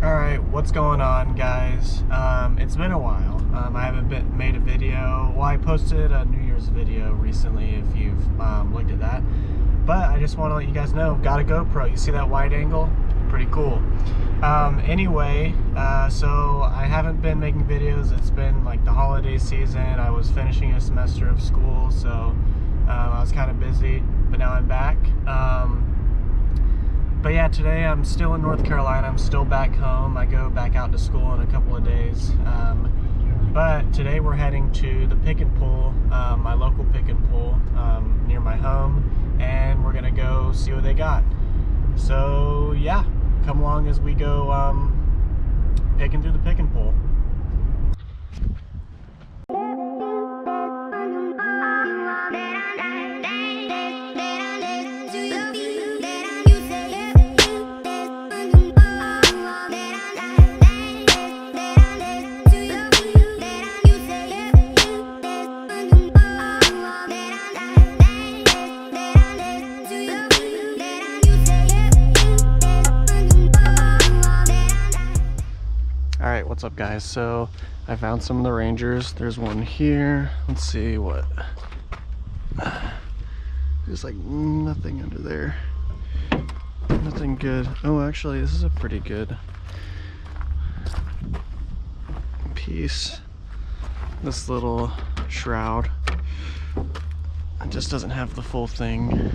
Alright, what's going on, guys? It's been a while. I haven't made a video. Well, I posted a New Year's video recently, if you've looked at that. But I just want to let you guys know, got a GoPro. You see that wide angle? Pretty cool. Anyway, so I haven't been making videos. It's been like the holiday season. I was finishing a semester of school, so I was kind of busy, but now I'm back. But yeah, today I'm still in North Carolina. I'm still back home. I go back out to school in a couple of days. But today we're heading to the pick and pull, my local pick and pull near my home, and we're gonna go see what they got. So yeah, come along as we go picking through the pick and pull. Alright, what's up, guys? So I found some of the Rangers. There's one here. Let's see what. There's like nothing under there. Nothing good. Oh, actually, this is a pretty good piece. This little shroud. It just doesn't have the full thing.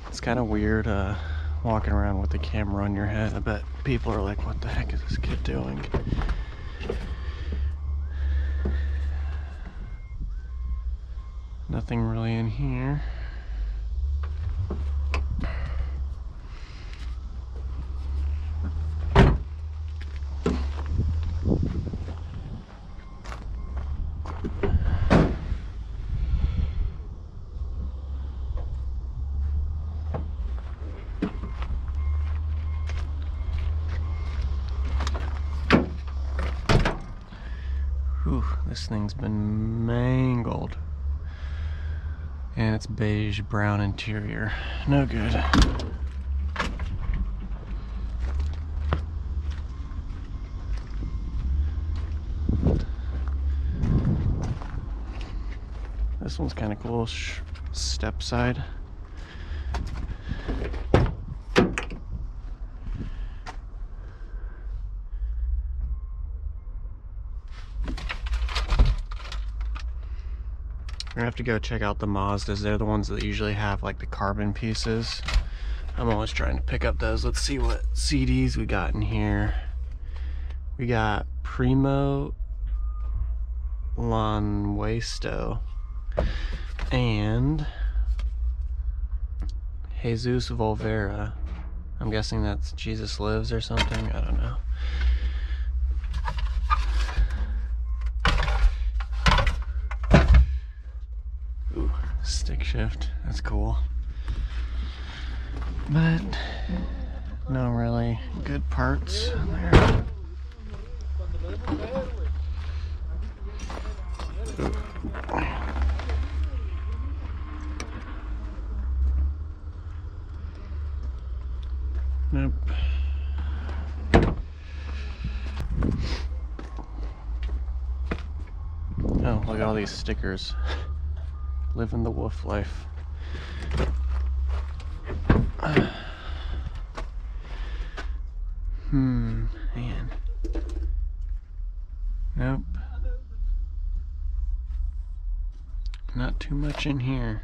It's kind of weird walking around with the camera on your head. I bet people are like, what the heck is this kid doing? Nothing really in here. Whew, this thing's been mangled. And it's beige brown interior. No good. This one's kind of cool. Step side. We're gonna have to go check out the Mazdas. They're the ones that usually have like the carbon pieces. I'm always trying to pick up those. Let's see what CDs we got in here. We got Primo Languesto and Jesus Volvera. I'm guessing that's Jesus Lives or something. I don't know. Stick shift, that's cool, but no really good parts in there. Nope. Oh, look at all these stickers. Living the wolf life. Man. Nope. Not too much in here.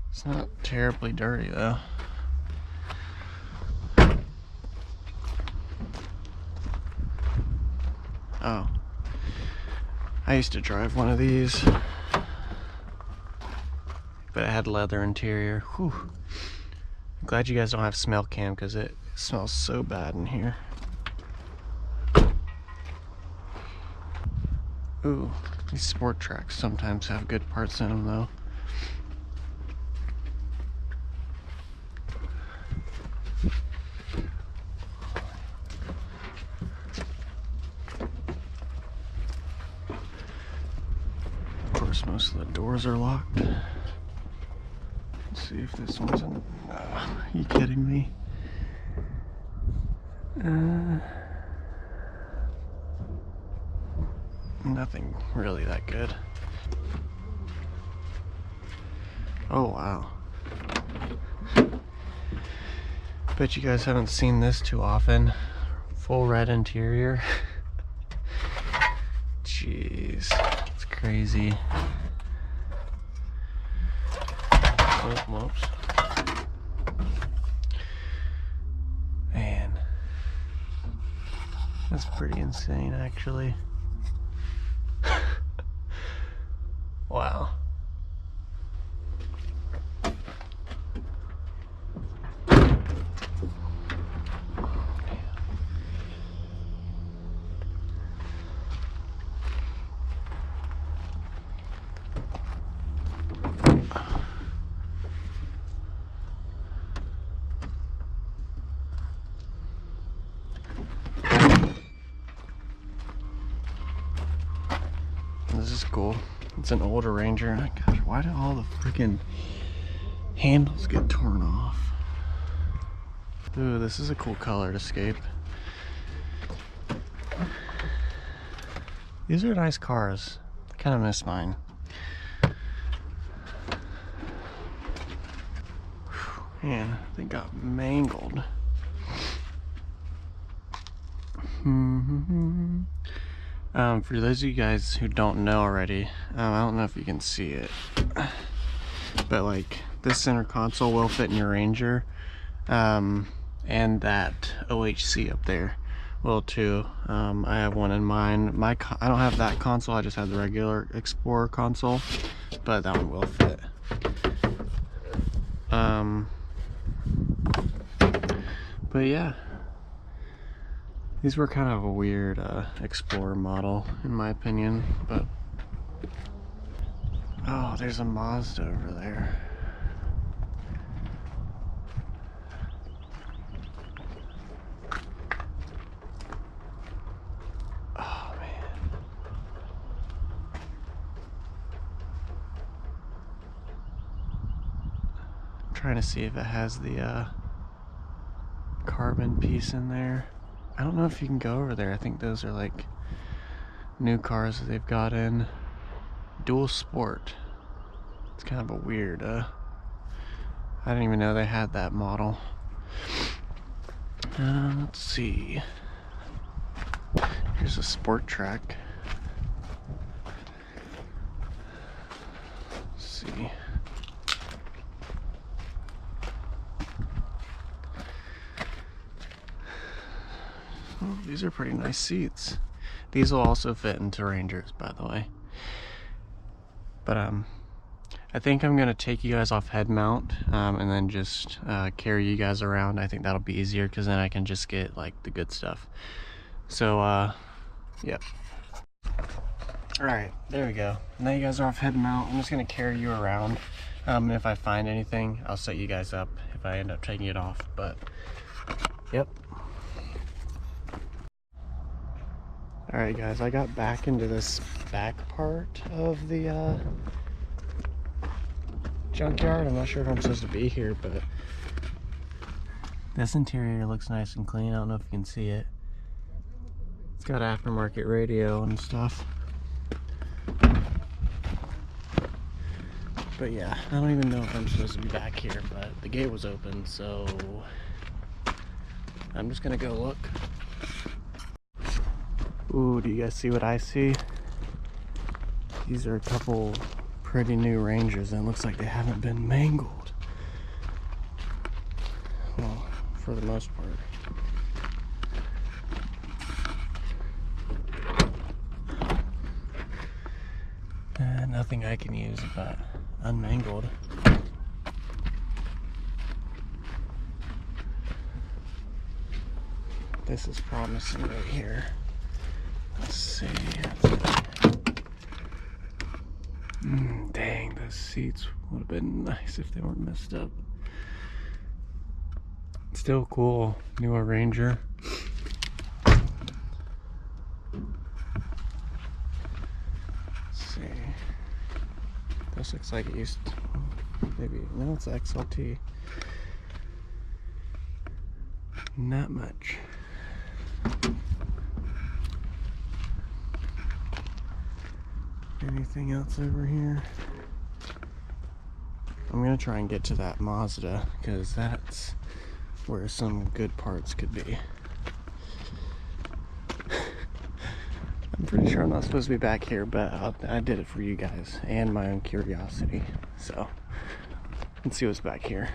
It's not terribly dirty though. Oh. I used to drive one of these, but it had leather interior. Whew. I'm glad you guys don't have smell cam because it smells so bad in here. Ooh, these sport tracks sometimes have good parts in them though. Most of the doors are locked. Let's see if this one's in. Are you kidding me? Nothing really that good. Oh wow. Bet you guys haven't seen this too often. Full red interior. Jeez, it's crazy. Oh, whoops. Man, that's pretty insane actually. Wow. This is cool. It's an older Ranger, and gosh, why did all the freaking handles get torn off? Ooh, this is a cool colored Escape. These are nice cars. I kind of miss mine. Whew, man, they got mangled. For those of you guys who don't know already, I don't know if you can see it, but like this center console will fit in your Ranger, and that OHC up there will too. I have one in mine. I don't have that console, I just have the regular Explorer console, but that one will fit. But yeah. These were kind of a weird Explorer model, in my opinion, but... Oh, there's a Mazda over there. Oh, man. I'm trying to see if it has the carbon piece in there. I don't know if you can go over there. I think those are like new cars that they've got in. Dual Sport. It's kind of a weird, I didn't even know they had that model. Let's see. Here's a Sport Track. Let's see. Oh, these are pretty nice seats. These will also fit into Rangers, by the way. But I think I'm gonna take you guys off head mount, and then just carry you guys around. I think that'll be easier because then I can just get like the good stuff. So yep. Alright, there we go. Now you guys are off head mount. I'm just gonna carry you around. And if I find anything, I'll set you guys up if I end up taking it off. But yep. Alright guys, I got back into this back part of the junkyard. I'm not sure if I'm supposed to be here, but this interior looks nice and clean. I don't know if you can see it. It's got aftermarket radio and stuff. But yeah, I don't even know if I'm supposed to be back here, but the gate was open, so I'm just gonna go look. Ooh, do you guys see what I see? These are a couple pretty new Rangers, and it looks like they haven't been mangled. Well, for the most part. Nothing I can use but unmangled. This is promising right here. Let's see. Dang, those seats would have been nice if they weren't messed up. Still cool. Newer Ranger. Let's see. This looks like it used to... Maybe, no, it's XLT. Not much. Anything else over here? I'm gonna try and get to that Mazda because that's where some good parts could be. I'm pretty sure I'm not supposed to be back here, but I did it for you guys and my own curiosity. So let's see what's back here.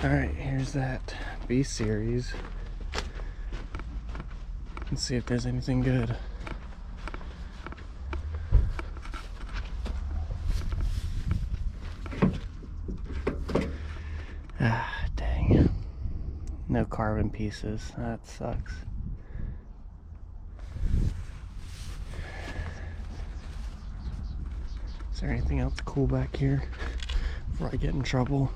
Alright, here's that B series. Let's see if there's anything good. Ah, dang. No carbon pieces. That sucks. Is there anything else cool back here before I get in trouble?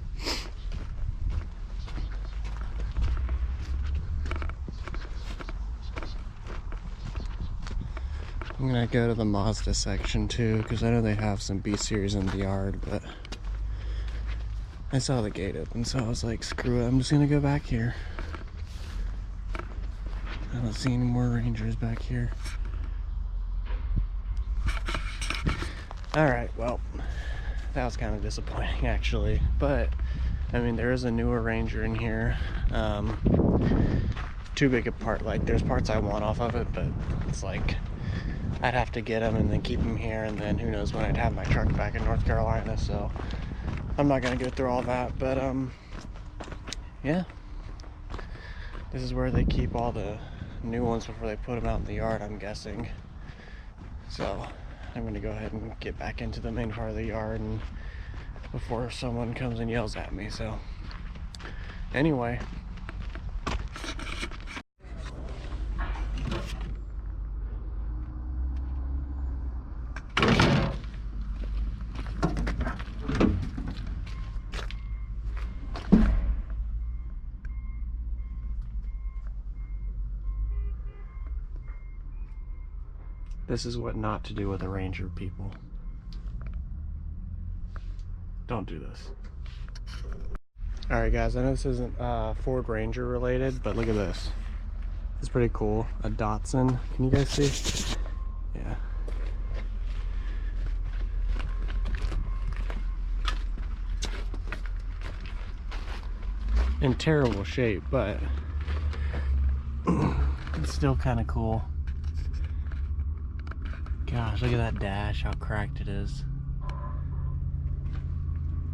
I'm gonna go to the Mazda section too, because I know they have some B series in the yard, but I saw the gate open, so I was like, screw it, I'm just gonna go back here. I don't see any more Rangers back here. Alright, well, that was kind of disappointing actually, but I mean, there is a newer Ranger in here. Too big a part, like there's parts I want off of it, but it's like I'd have to get them and then keep them here, and then who knows when I'd have my truck back in North Carolina, so I'm not gonna go through all that. But yeah, this is where they keep all the new ones before they put them out in the yard, I'm guessing. So I'm gonna go ahead and get back into the main part of the yard and before someone comes and yells at me. So anyway, this is what not to do with a Ranger, people. Don't do this. Alright guys, I know this isn't Ford Ranger related, but look at this. It's pretty cool. A Datsun. Can you guys see? Yeah. In terrible shape, but it's still kind of cool. Gosh, look at that dash, how cracked it is.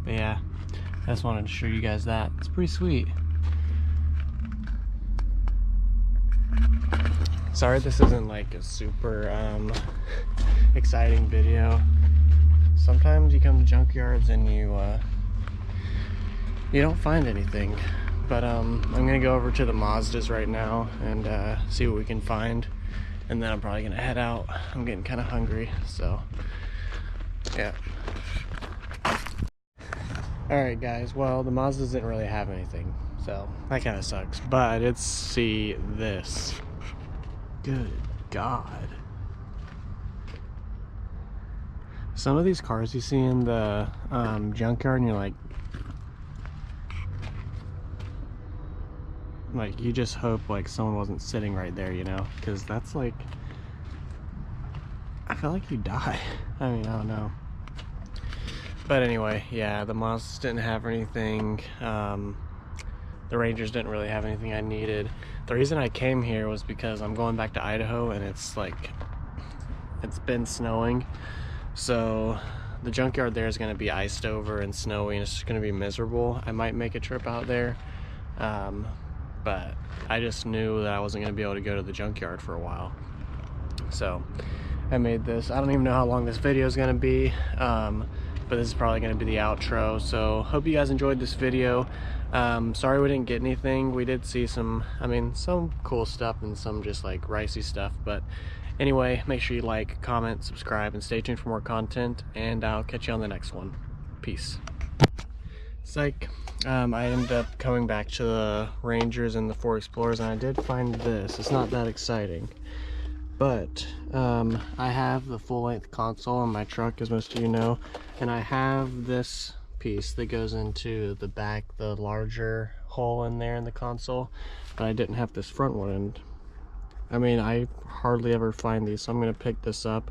But yeah, I just wanted to show you guys that. It's pretty sweet. Sorry this isn't like a super exciting video. Sometimes you come to junkyards and you don't find anything. But I'm gonna go over to the Mazdas right now and see what we can find. And then I'm probably gonna head out. I'm getting kind of hungry, so yeah. Alright guys, well the Mazdas didn't really have anything, so that kind of sucks. But I did see this. Good God. Some of these cars you see in the junkyard and you're like you just hope like someone wasn't sitting right there, you know, because that's like, I feel like you die. I mean, I don't know. But anyway, yeah, the Mazdas didn't have anything. The Rangers didn't really have anything I needed. The reason I came here was because I'm going back to Idaho and it's been snowing. So the junkyard there is going to be iced over and snowy and it's just going to be miserable. I might make a trip out there. But I just knew that I wasn't going to be able to go to the junkyard for a while. So I made this. I don't even know how long this video is going to be, but this is probably going to be the outro. So hope you guys enjoyed this video. Sorry we didn't get anything. We did see some cool stuff and some just like ricey stuff. But anyway, make sure you like, comment, subscribe, and stay tuned for more content. And I'll catch you on the next one. Peace. Psych. I ended up coming back to the Rangers and the Ford Explorers, and I did find this. It's not that exciting. But I have the full-length console in my truck, as most of you know, and I have this piece that goes into the back, the larger hole in there in the console, but I didn't have this front one. And I mean, I hardly ever find these, so I'm gonna pick this up.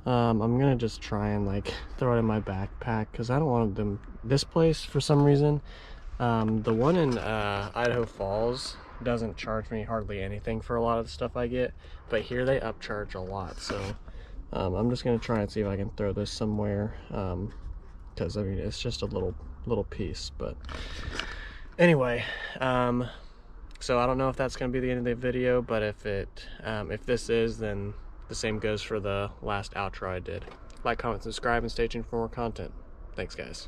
I'm gonna just try and like throw it in my backpack because I don't want them. This place, for some reason, the one in Idaho Falls doesn't charge me hardly anything for a lot of the stuff I get, but here they upcharge a lot. So I'm just gonna try and see if I can throw this somewhere, because I mean, it's just a little piece. But anyway, so I don't know if that's gonna be the end of the video, but if this is, then the same goes for the last outro I did. Like, comment, subscribe, and stay tuned for more content. Thanks, guys.